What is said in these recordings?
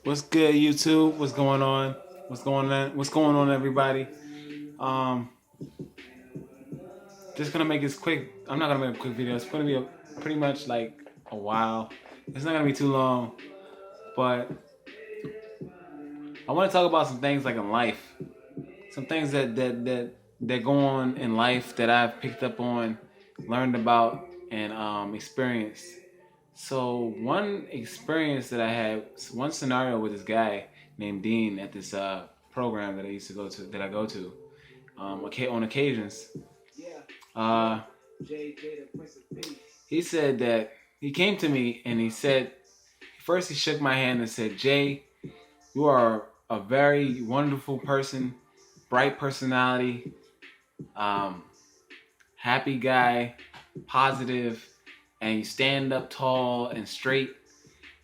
What's good, YouTube? What's going on? What's going on? What's going on, everybody? Um, just gonna make this quick. I'm not gonna make a quick video. It's gonna be pretty much like a while. It's not gonna be too long, but I want to talk about some things like in life, some things that go on in life that I've picked up on, learned about, and experienced. So one experience that I had, one scenario with this guy named Dean at this program that I used to go to, that I go to, on occasions. Uh, he said that he came to me and he said, first he shook my hand and said, "Jay, you are a very wonderful person, bright personality, um, happy guy, positive, and you stand up tall and straight."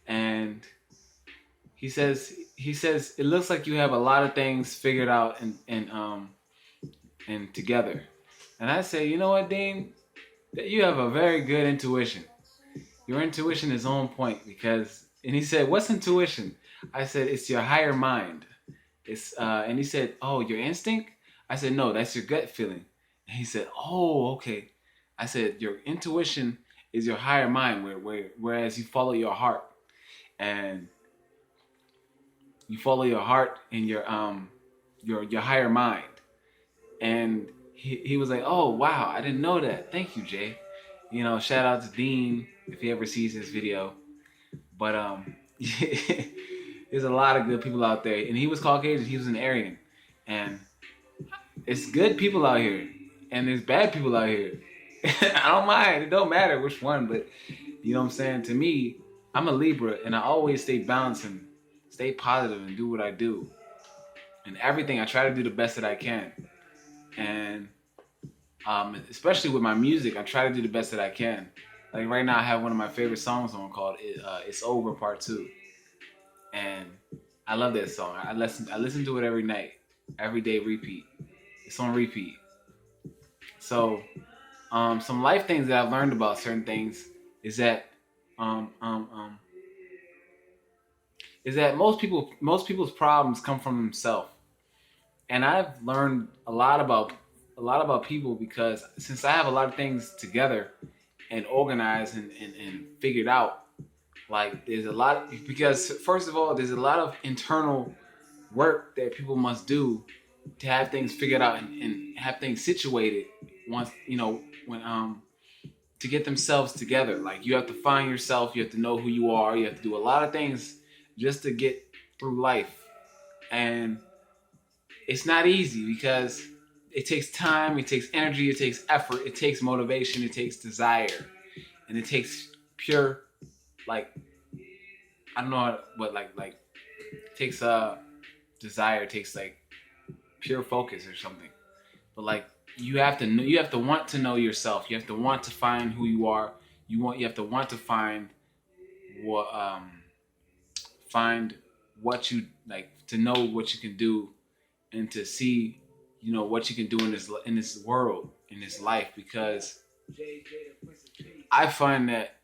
And he says it looks like you have a lot of things figured out and together. And I say, you know what, Dean, that you have a very good intuition. Your intuition is on point because. And he said, "What's intuition?" I said, "It's your higher mind." And he said, "Oh, your instinct?" I said, "No, that's your gut feeling." And he said, "Oh, okay." I said, "Your intuition is your higher mind, whereas you follow your heart, and you follow your heart and your higher mind." And he was like, "Oh, wow, I didn't know that. Thank you, Jay." Shout out to Dean if he ever sees this video. But there's a lot of good people out there, and he was Caucasian. He was an Aryan, and it's good people out here, and there's bad people out here. I don't mind. It don't matter which one, but you know what I'm saying. To me, I'm a Libra, and I always stay balanced and stay positive and do what I do. And everything, I try to do the best that I can, and especially with my music, I try to do the best that I can. Like right now, I have one of my favorite songs on called "It's Over Part 2." And I love that song. I listen to it every night, every day, repeat. It's on repeat. So, some life things that I've learned about certain things is that um, um, um, most people's problems come from themselves. And I've learned a lot about people because since I have a lot of things together and organized and figured out, like there's a lot because first of all, there's a lot of internal work that people must do to have things figured out and have things situated once when to get themselves together. Like you have to find yourself, you have to know who you are, you have to do a lot of things just to get through life. And it's not easy because it takes time, it takes energy, it takes effort, it takes motivation, it takes desire, and it takes pure, like, I don't know what, like it takes desire, it takes like pure focus or something. But like you have to want to know yourself. You have to want to find who you are. You have to want to what find what you like, to know what you can do, and to see what you can do in this world, in this life, because I find that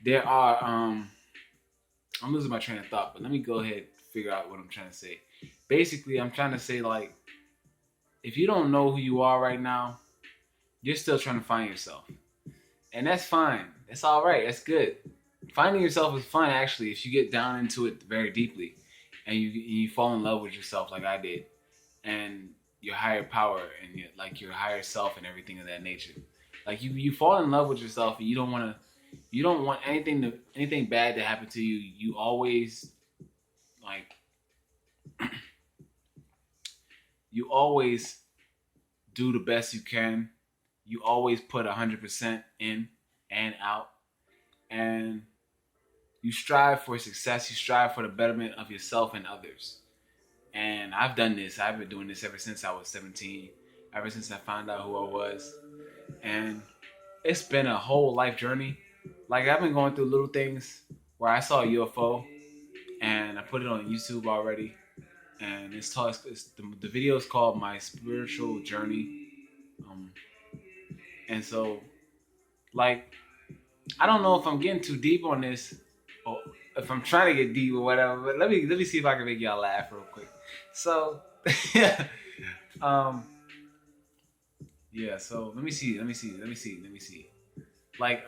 there are I'm losing my train of thought, but let me go ahead and figure out what I'm trying to say. Basically, I'm trying to say, like, if you don't know who you are right now, you're still trying to find yourself. And that's fine. That's all right. That's good. Finding yourself is fun, actually, if you get down into it very deeply and you fall in love with yourself like I did, and your higher power and your higher self and everything of that nature. Like you fall in love with yourself and you don't want anything bad to happen to you. You always like you always do the best you can. You always put 100% in and out, and you strive for success. You strive for the betterment of yourself and others. And I've done this. I've been doing this ever since I was 17. Ever since I found out who I was, and it's been a whole life journey. Like I've been going through little things where I saw a UFO and I put it on YouTube already, and the video is called "My Spiritual Journey," um, and so, like, I don't know if I'm getting too deep on this, or if I'm trying to get deep or whatever, but let me see if I can make y'all laugh real quick. So, um, yeah. So let me see. Like,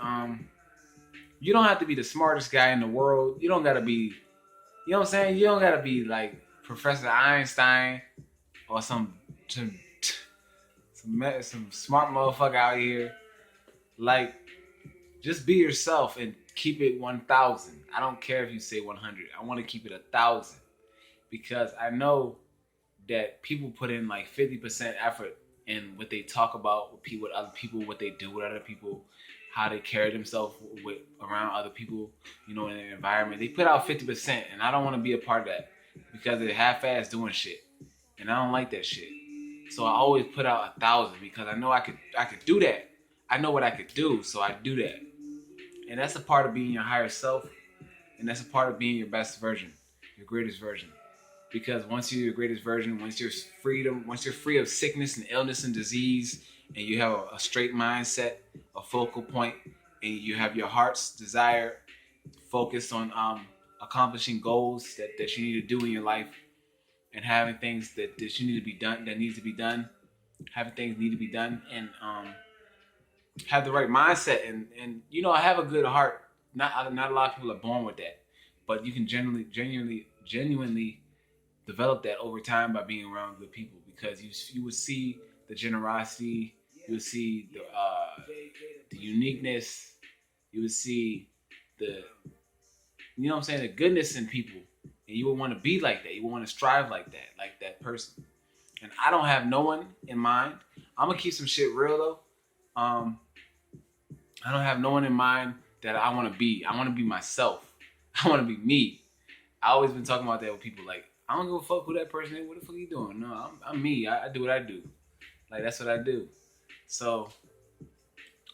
you don't have to be the smartest guy in the world. You don't gotta be, you know what I'm saying? You don't gotta be like Professor Einstein or some some smart motherfucker out here. Like, just be yourself and keep it 1,000. I don't care if you say 100. I want to keep it 1,000 because I know that people put in like 50% effort in what they talk about with people, with other people, what they do with other people, how they carry themselves with around other people, you know, in their environment. They put out 50%, and I don't want to be a part of that because they're half-ass doing shit, and I don't like that shit. So I always put out 1,000 because I know I could do that. I know what I could do, so I do that. And that's a part of being your higher self, and that's a part of being your best version, your greatest version. Because once you're your greatest version, once you're free of sickness and illness and disease, and you have a straight mindset, a focal point, and you have your heart's desire focused on accomplishing goals that you need to do in your life, and having things that you need to be done, that needs to be done, having things need to be done, and have the right mindset, and you know, I have a good heart. Not a lot of people are born with that, but you can genuinely develop that over time by being around good people, because you would see the generosity, you would see the uniqueness, you would see the, you know what I'm saying, the goodness in people, and you would want to be like that. You would want to strive like that person. And I don't have no one in mind. I'm gonna keep some shit real though. I don't have no one in mind that I want to be. I want to be myself. I want to be me. I always been talking about that with people. Like, I don't give a fuck who that person is. What the fuck you doing? No, I'm me. I do what I do. Like, that's what I do. So,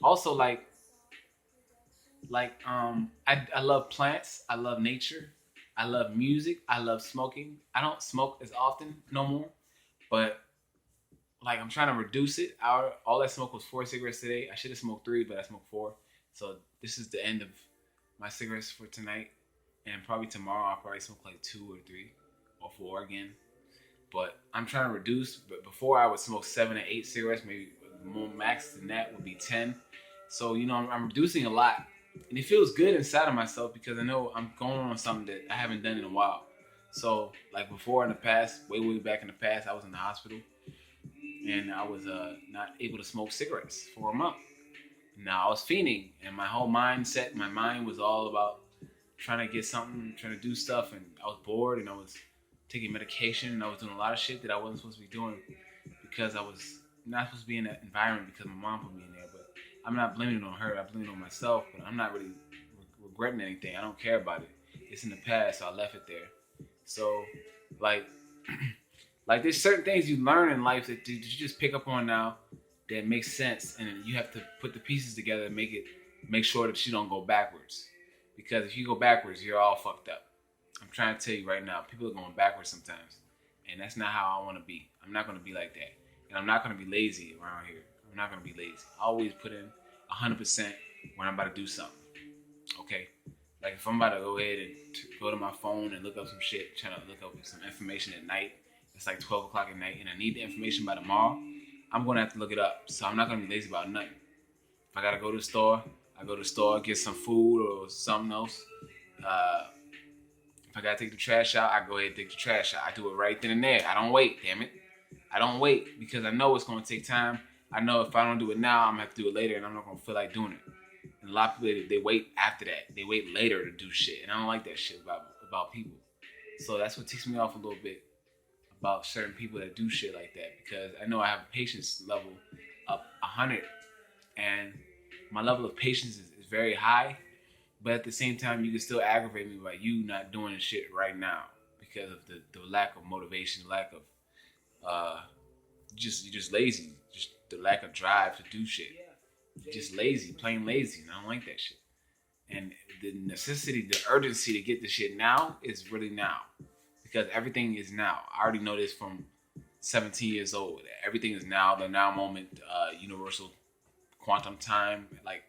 also I love plants. I love nature. I love music. I love smoking. I don't smoke as often no more, but like, I'm trying to reduce it. All I smoked was 4 cigarettes today. I should have smoked 3, but I smoked 4. So this is the end of my cigarettes for tonight, and probably tomorrow I'll probably smoke like 2 or 3 or 4 again. But I'm trying to reduce. But before I would smoke 7 or 8 cigarettes, maybe more max than that would be 10. So, you know, I'm reducing a lot, and it feels good inside of myself because I know I'm going on something that I haven't done in a while. So, like before in the past, way back in the past, I was in the hospital and I was not able to smoke cigarettes for a month. Now I was fiending, and my whole mindset, my mind was all about trying to get something, trying to do stuff, and I was bored, and I was taking medication, and I was doing a lot of shit that I wasn't supposed to be doing because I was not supposed to be in that environment because my mom put me in there. But I'm not blaming it on her. I blame it on myself. But I'm not really regretting anything. I don't care about it. It's in the past, so I left it there. So, like, like there's certain things you learn in life that you just pick up on now that makes sense, and you have to put the pieces together and make sure that you don't go backwards. Because if you go backwards, you're all fucked up. I'm trying to tell you right now, people are going backwards sometimes, and that's not how I want to be. I'm not going to be like that, and I'm not going to be lazy around here. I'm not going to be lazy. I always put in 100% when I'm about to do something. Okay, like if I'm about to go ahead and go to my phone and look up some shit, trying to look up some information at night. It's like 12 o'clock at night, and I need the information by tomorrow. I'm going to have to look it up, so I'm not going to be lazy about nothing. If I got to go to the store, I go to the store, get some food or something else. If I got to take the trash out, I go ahead and take the trash out. I do it right then and there. I don't wait, damn it. I don't wait because I know it's going to take time. I know if I don't do it now, I'm going to have to do it later, and I'm not going to feel like doing it. And a lot of people, they wait after that. They wait later to do shit, and I don't like that shit about people. So that's what ticks me off a little bit about certain people that do shit like that, because I know I have a patience level of 100, and my level of patience is very high, but at the same time, you can still aggravate me by you not doing shit right now because of the lack of motivation, lack of you're just lazy, just the lack of drive to do shit. You're just lazy, plain lazy, and I don't like that shit. And the necessity, the urgency to get the shit now is really now. Because everything is now. I already know this from 17 years old. Everything is now, the now moment, universal quantum time. Like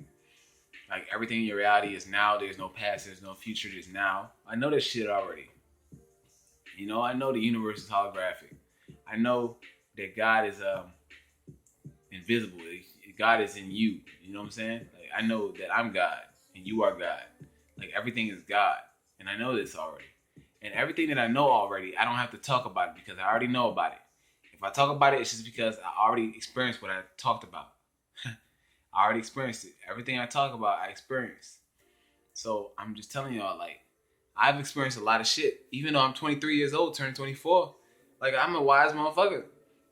Like everything in your reality is now. There's no past. There's no future. There's now. I know this shit already. You know, I know the universe is holographic. I know that God is invisible. God is in you. You know what I'm saying? Like I know that I'm God and you are God. Like everything is God, and I know this already. And everything that I know already, I don't have to talk about it because I already know about it. If I talk about it, it's just because I already experienced what I talked about. I already experienced it. Everything I talk about, I experienced. So I'm just telling y'all, like, I've experienced a lot of shit. Even though I'm 23 years old, turning 24, like, I'm a wise motherfucker.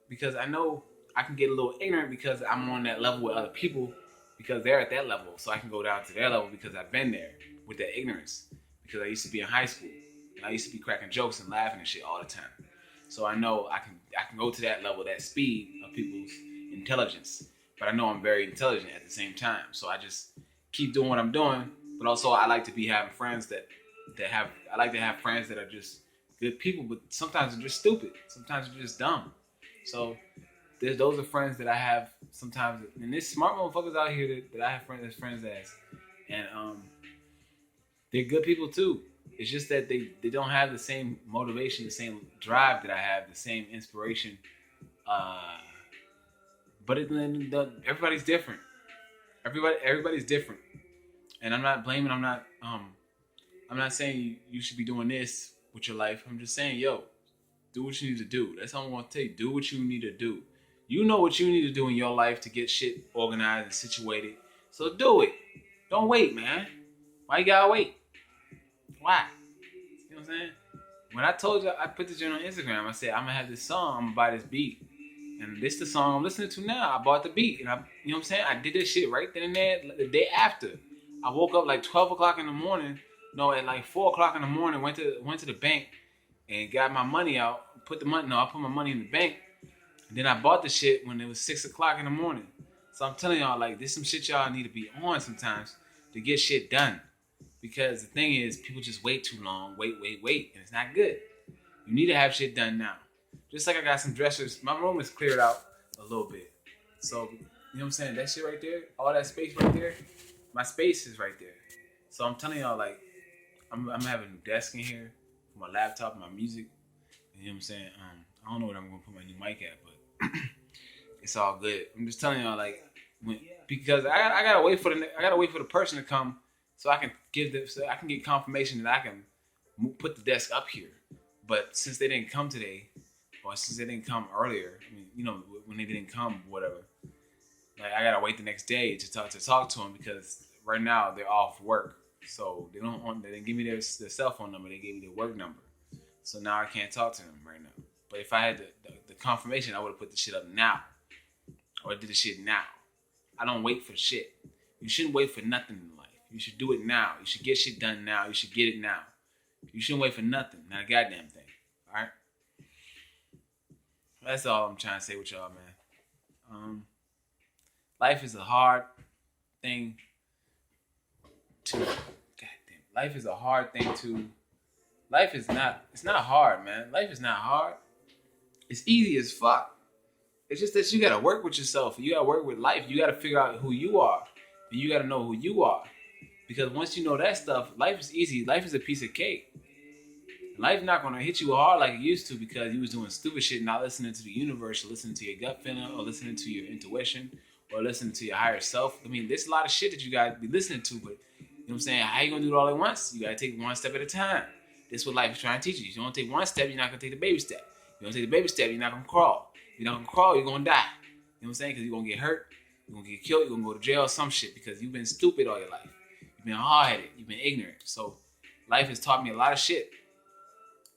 Because I know I can get a little ignorant because I'm on that level with other people because they're at that level. So I can go down to their level because I've been there with that ignorance. Because I used to be in high school. And I used to be cracking jokes and laughing and shit all the time. So I know I can go to that level, that speed of people's intelligence. But I know I'm very intelligent at the same time. So I just keep doing what I'm doing. But also I like to be having friends I like to have friends that are just good people, but sometimes they're just stupid. Sometimes they're just dumb. So those are friends that I have sometimes, and there's smart motherfuckers out here that I have friends as, and they're good people too. It's just that they don't have the same motivation, the same drive that I have, the same inspiration. Uh, but everybody's different. Everybody's different, and I'm not blaming. I'm not saying you should be doing this with your life. I'm just saying, yo, do what you need to do. That's all I want to tell you. Do what you need to do. You know what you need to do in your life to get shit organized and situated. So do it. Don't wait, man. Why you gotta wait? Why? You know what I'm saying? When I told you, I put this on Instagram. I said, I'm gonna have this song. I'm gonna buy this beat. And this the song I'm listening to now. I bought the beat. And you know what I'm saying? I did this shit right then and there the day after. I woke up like 12 o'clock in the morning. No, at like 4 o'clock in the morning, went to the bank and got my money out. I put my money in the bank. And then I bought the shit when it was 6 o'clock in the morning. So I'm telling y'all, like, this some shit y'all need to be on sometimes to get shit done. Because the thing is, people just wait too long. Wait. And it's not good. You need to have shit done now. Just like I got some dressers. My room is cleared out a little bit. So, you know what I'm saying? That shit right there, all that space right there, my space is right there. So I'm telling y'all, like, I'm having a new desk in here for my laptop, my music. You know what I'm saying? I don't know where I'm gonna put my new mic at, but it's all good. I'm just telling y'all, like, because I gotta wait for the person to come so I can get confirmation that I can put the desk up here. But since they didn't come today, or since they didn't come earlier, I mean, you know, when they didn't come, whatever. Like I gotta wait the next day to talk to them because right now they're off work. So they didn't give me their cell phone number. They gave me their work number. So now I can't talk to them right now. But if I had the confirmation, I would have put the shit up now. Or did the shit now. I don't wait for shit. You shouldn't wait for nothing in life. You should do it now. You should get shit done now. You should get it now. You shouldn't wait for nothing. Not a goddamn thing. Alright? That's all I'm trying to say with y'all, man. Life is a hard thing to... Life is a hard thing to... It's not hard, man. Life is not hard. It's easy as fuck. It's just that you gotta work with yourself. You gotta work with life. You gotta figure out who you are. And you gotta know who you are. Because once you know that stuff, life is easy. Life is a piece of cake. Life's not gonna hit you hard like it used to because you was doing stupid shit, not listening to the universe, or listening to your gut feeling, or listening to your intuition, or listening to your higher self. I mean, there's a lot of shit that you gotta be listening to, but you know what I'm saying? How you gonna do it all at once? You gotta take one step at a time. This is what life is trying to teach you. You don't take one step, you're not gonna take the baby step. You don't take the baby step, you're not gonna crawl. You're not gonna crawl, you're gonna die. You know what I'm saying? Because you're gonna get hurt, you're gonna get killed, you're gonna go to jail or some shit because you've been stupid all your life. You've been hard-headed, you've been ignorant. So life has taught me a lot of shit.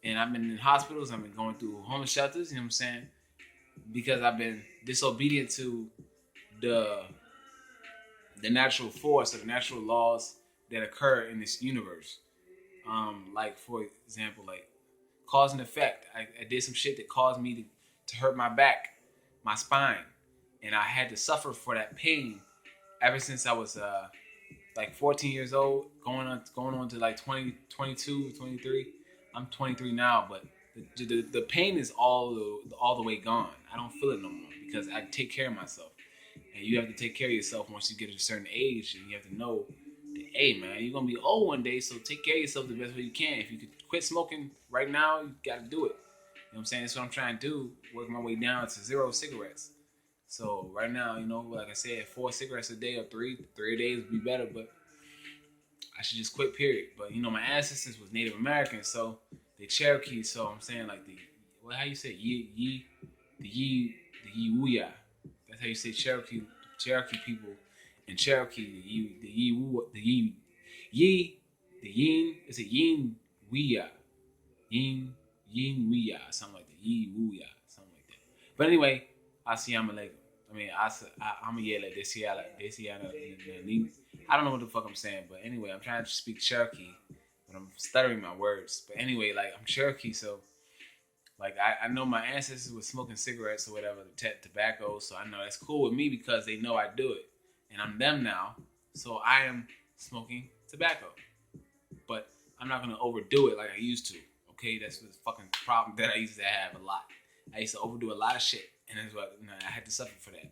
And I've been in hospitals, I've been going through homeless shelters, you know what I'm saying? Because I've been disobedient to the natural force or the natural laws that occur in this universe. Like, for example, like cause and effect. I did some shit that caused me to hurt my back, my spine. And I had to suffer for that pain ever since I was like 14 years old, going on to like 20, 22, 23. I'm 23 now, but the pain is all the way gone. I don't feel it no more because I take care of myself. And you have to take care of yourself once you get to a certain age, and you have to know hey man, you're gonna be old one day, so take care of yourself the best way you can. If you could quit smoking right now, you gotta do it. You know what I'm saying? That's what I'm trying to do, work my way down to 0 cigarettes. So right now, like I said, 4 cigarettes a day or three a day would be better, but I should just quit, period. But my ancestors was Native American, so they Cherokee, so I'm saying like how you say the Wuya. That's how you say Cherokee people in Cherokee, the Yin, is it Yin Wuya, Yin Wuya, something like that, Yin Wuya, something like that. But anyway, Assalamu alaikum. I mean, I'm a yell at this year, I don't know what the fuck I'm saying, but anyway, I'm trying to speak Cherokee, but I'm stuttering my words. But anyway, like I'm Cherokee, so like I know my ancestors were smoking cigarettes or whatever, tobacco, so I know that's cool with me because they know I do it, and I'm them now, so I am smoking tobacco, but I'm not gonna overdo it like I used to. Okay, that's the fucking problem that I used to have a lot. I used to overdo a lot of shit, and that's what I had to suffer for that.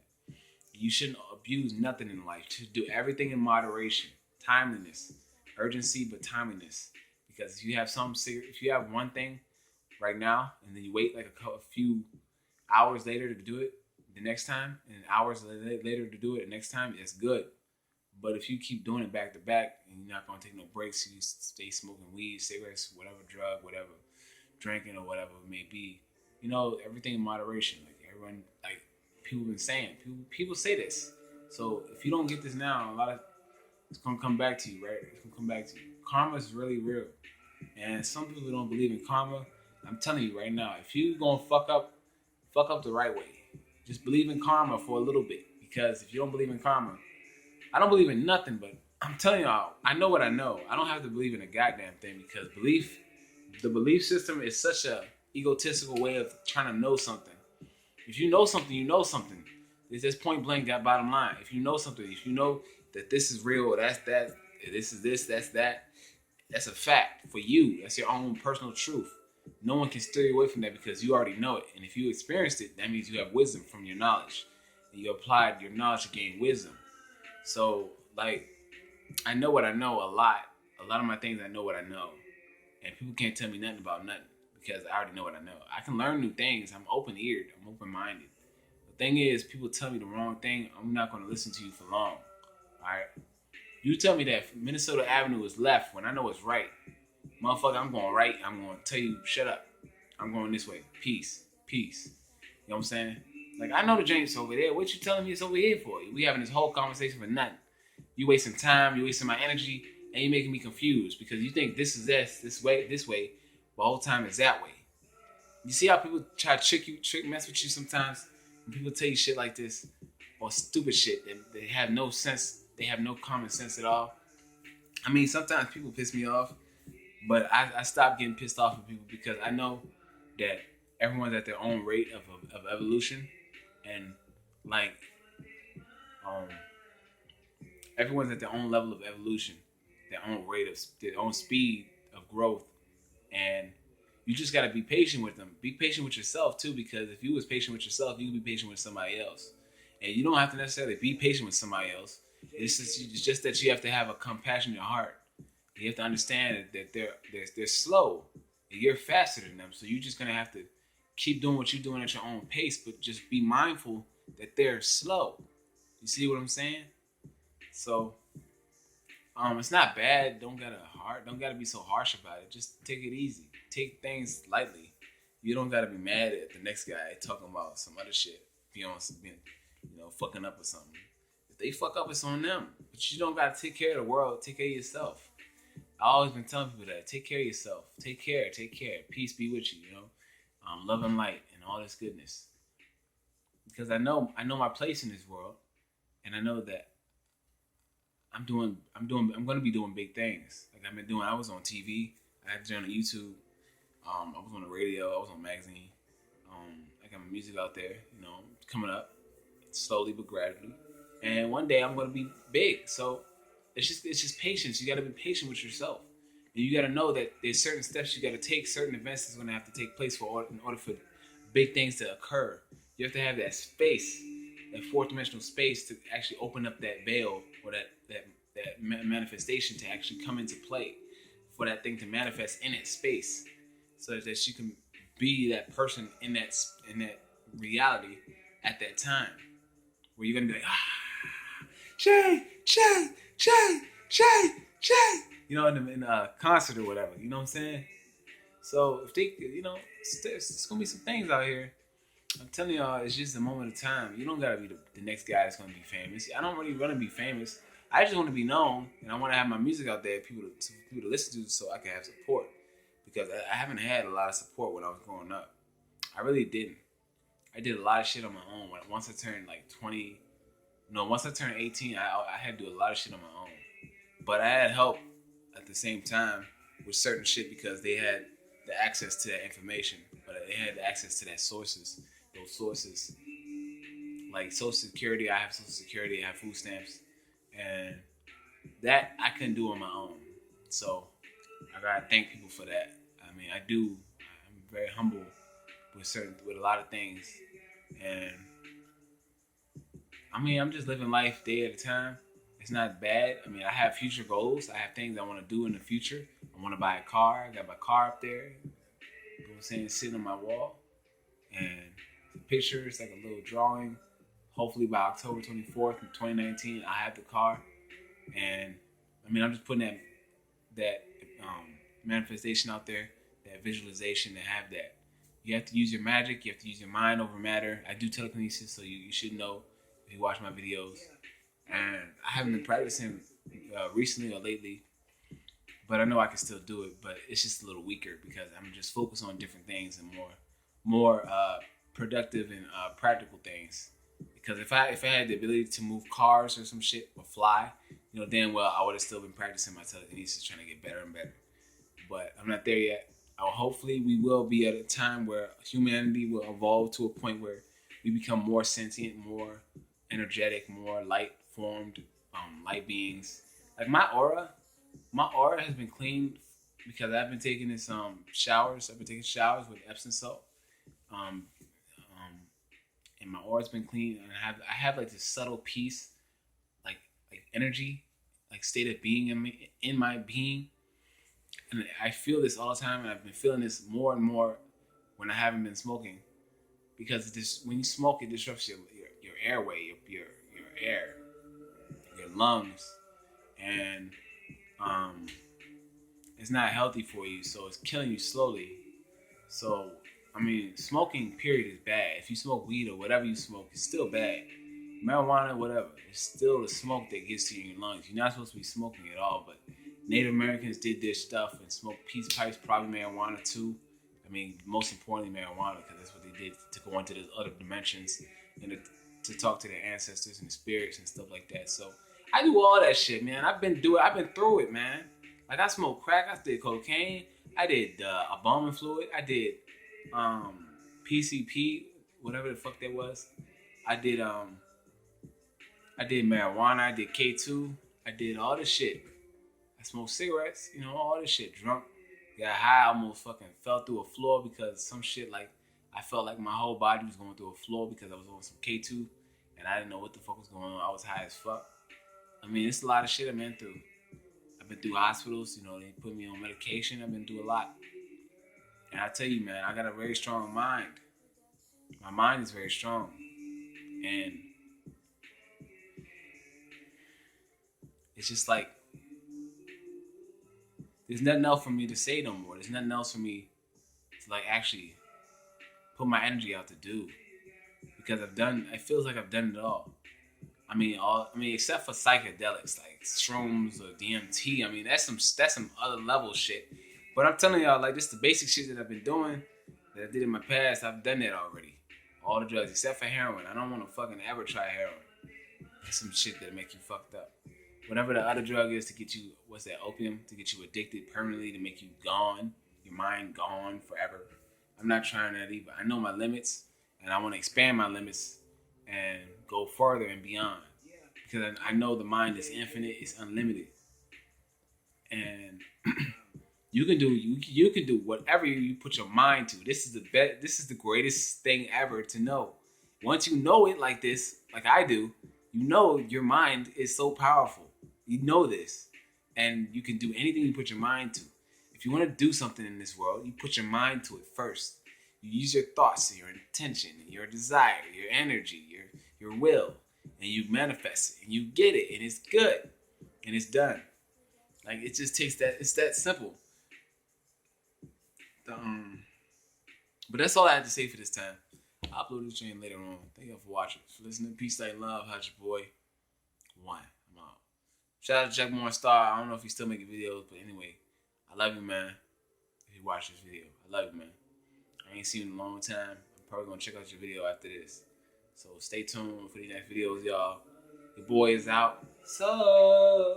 You shouldn't abuse nothing in life. To do everything in moderation, timeliness, urgency, but timeliness. Because if you have one thing right now, and then you wait like a few hours later to do it the next time, and hours later to do it the next time, it's good. But if you keep doing it back to back, and you're not gonna take no breaks, you stay smoking weed, cigarettes, whatever drug, whatever, drinking or whatever it may be, everything in moderation. Like everyone, like people been saying, people say this. So if you don't get this now, it's gonna come back to you, right? It's gonna come back to you. Karma is really real, and some people don't believe in karma. I'm telling you right now, if you gonna fuck up the right way. Just believe in karma for a little bit, because if you don't believe in karma, I don't believe in nothing. But I'm telling y'all, I know what I know. I don't have to believe in a goddamn thing, because the belief system is such a egotistical way of trying to know something. If you know something, you know something. It's just point blank, that bottom line. If you know something, if you know that this is real, or that's that, this is this, that's that, that's a fact for you. That's your own personal truth. No one can steer you away from that, because you already know it. And if you experienced it, that means you have wisdom from your knowledge. And you applied your knowledge to gain wisdom. So, like, I know what I know a lot. A lot of my things, I know what I know. And people can't tell me nothing about nothing, because I already know what I know. I can learn new things. I'm open-eared. I'm open-minded. The thing is, people tell me the wrong thing, I'm not going to listen to you for long. All right? You tell me that Minnesota Avenue is left when I know it's right. Motherfucker, I'm going right. I'm going to tell you, shut up. I'm going this way. Peace. Peace. You know what I'm saying? Like, I know the James over there. What you telling me it's over here for? We having this whole conversation for nothing. You wasting time. You wasting my energy. And you making me confused, because you think this is this way, but the whole time it's that way. You see how people try to mess with you sometimes? When people tell you shit like this, or stupid shit, they have no sense. They have no common sense at all. I mean, sometimes people piss me off, but I stopped getting pissed off with people, because I know that everyone's at their own rate of evolution, and like everyone's at their own level of evolution, their own rate of their own speed of growth, and you just gotta be patient with them. Be patient with yourself too, because if you was patient with yourself, you could be patient with somebody else, and you don't have to necessarily be patient with somebody else. It's just that you have to have a compassionate heart. You have to understand that they're slow, and you're faster than them. So you're just gonna have to keep doing what you're doing at your own pace, but just be mindful that they're slow. You see what I'm saying? So it's not bad. Don't gotta be so harsh about it. Just take it easy. Take things lightly. You don't gotta be mad at the next guy talking about some other shit. If you don't, fucking up or something. If they fuck up, it's on them. But you don't gotta take care of the world. Take care of yourself. I always been telling people that. Take care of yourself. Take care. Peace be with you. Love and light and all this goodness. Because I know my place in this world, and I know that I'm going to be doing big things. Like I've been doing. I was on TV. I had to join on YouTube. I was on the radio. I was on magazine. I got my music out there. Coming up slowly but gradually. And one day I'm going to be big. So it's just patience. You got to be patient with yourself, and you got to know that there's certain steps you got to take. Certain events that's going to have to take place in order for big things to occur. You have to have that space, that fourth dimensional space, to actually open up that veil, or that manifestation to actually come into play, for that thing to manifest in its space, so that she can be that person in that reality at that time, where you're gonna be like, Shay, Shay, Shay, Shay, Shay, in a concert or whatever. You know what I'm saying? So if they, it's gonna be some things out here. I'm telling y'all, it's just a moment of time. You don't gotta be the next guy that's gonna be famous. I don't really want to be famous. I just want to be known, and I want to have my music out there, for people to listen to, so I can have support. Because I haven't had a lot of support when I was growing up. I really didn't. I did a lot of shit on my own. Once I turned like 20, once I turned 18, I had to do a lot of shit on my own. But I had help at the same time with certain shit, because they had the access to that information, but they had the access to those sources. Like Social Security, I have Social Security, I have food stamps, and that I couldn't do on my own. So I gotta thank people for that. I mean, I do. I'm very humble with a lot of things, and I mean, I'm just living life day at a time. It's not bad. I mean, I have future goals. I have things I want to do in the future. I want to buy a car. I got my car up there. You know what I'm saying? Sitting on my wall. And the picture is like a little drawing. Hopefully by October 24th, 2019, I have the car. And I mean, I'm just putting that manifestation out there, that visualization, to have that. You have to use your magic. You have to use your mind over matter. I do telekinesis, so you should know if you watch my videos. And I haven't been practicing recently or lately, but I know I can still do it. But it's just a little weaker because I'm just focused on different things and more productive and practical things. Because if I had the ability to move cars or some shit or fly, damn well I would have still been practicing my telekinesis, trying to get better and better. But I'm not there yet. Hopefully we will be at a time where humanity will evolve to a point where we become more sentient, more energetic, more light formed, light beings. Like my aura has been cleaned because I've been taking this showers. I've been taking showers with Epsom salt, and my aura's been clean. And I have like this subtle peace, like energy, like state of being in my being, and I feel this all the time. And I've been feeling this more and more when I haven't been smoking, because when you smoke, it disrupts your airway, your air, your lungs, and it's not healthy for you, so it's killing you slowly. So I mean, smoking period is bad. If you smoke weed or whatever you smoke, it's still bad. Marijuana, whatever, it's still the smoke that gets to your lungs. You're not supposed to be smoking at all, but Native Americans did their stuff and smoked peace pipes, probably marijuana too. I mean, most importantly marijuana, because that's what they did to go into those other dimensions and to talk to their ancestors and the spirits and stuff like that. So I do all that shit, man. I've been through it, man. Like I smoked crack, I did cocaine, I did embalming fluid, I did PCP, whatever the fuck that was. I did marijuana, I did K2, I did all this shit. I smoked cigarettes, all this shit. Drunk, got high, almost fucking fell through a floor because some shit, like I felt like my whole body was going through a floor because I was on some K2 and I didn't know what the fuck was going on. I was high as fuck. I mean, it's a lot of shit I've been through. I've been through hospitals, they put me on medication. I've been through a lot. And I tell you, man, I got a very strong mind. My mind is very strong. And it's just like, there's nothing else for me to say no more. There's nothing else for me to like actually put my energy out to do. Because it feels like I've done it all. I mean, except for psychedelics like shrooms or DMT. I mean, that's some other level shit. But I'm telling y'all, like, just the basic shit that I've been doing, that I did in my past, I've done that already. All the drugs, except for heroin. I don't want to fucking ever try heroin. It's some shit that make you fucked up. Whatever the other drug is to get you, what's that, opium? To get you addicted permanently, to make you gone, your mind gone forever. I'm not trying that either. I know my limits, and I want to expand my limits and go further and beyond. Because I know the mind is infinite, it's unlimited. And you can do whatever you put your mind to. This is the greatest thing ever to know. Once you know it like this, like I do, your mind is so powerful. You know this. And you can do anything you put your mind to. If you want to do something in this world, you put your mind to it first. You use your thoughts, your intention, your desire, your energy, your will, and you manifest it, and you get it, and it's good, and it's done. Like, it just takes that. It's that simple. But that's all I had to say for this time. I'll upload this train later on. Thank y'all for watching. For listening, peace, light, love. How's your boy? One. I'm out. Shout out to Jack Moore Star. I don't know if he's still making videos, but anyway, I love you, man. If you watch this video, I love you, man. I ain't seen you in a long time. I'm probably gonna check out your video after this. So stay tuned for the next videos, y'all. Your boy is out. So.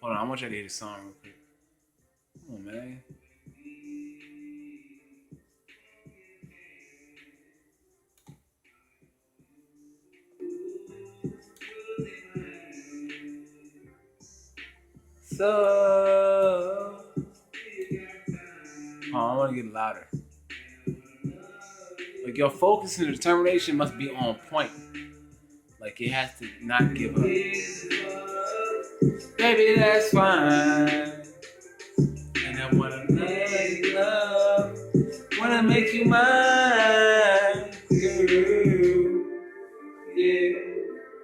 Hold on, I want y'all to hear the song real quick. Come on, man. So, I want to get louder. Like, your focus and determination must be on point. Like, it has to not give up. Baby, that's fine. And I wanna make love, wanna make you mine, girl. Yeah,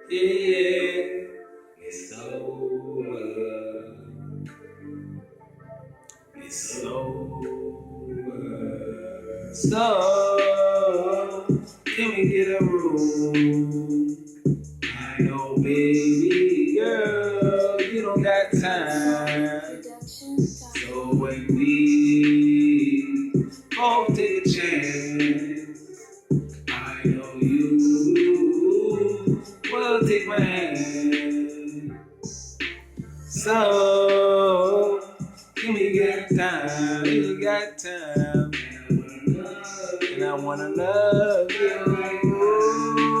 yeah. It's over. It's over. So, can we get a room? I know, baby girl, you don't got time. So when we both take a chance, I know you will take my hand. So, can we get time? We got time. And I wanna love you.